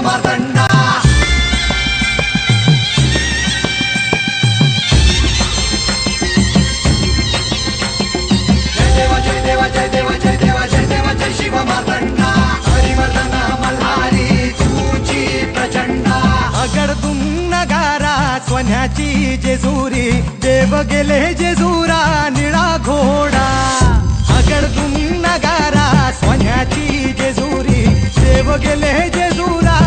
मार्तंडा. जय देवा जय देवा जय देवा जय देवा जय देवा जय शिव मार्तंडा. हरिवर्धन मल्हारी तुझी प्रचंडा. अगडतून नगारा सोन्याची जेजुरी देव गेले जेजुरा निळा घोडा. अगडतून नगारा सोन्याची जेजुरी देव गेले जेजुरा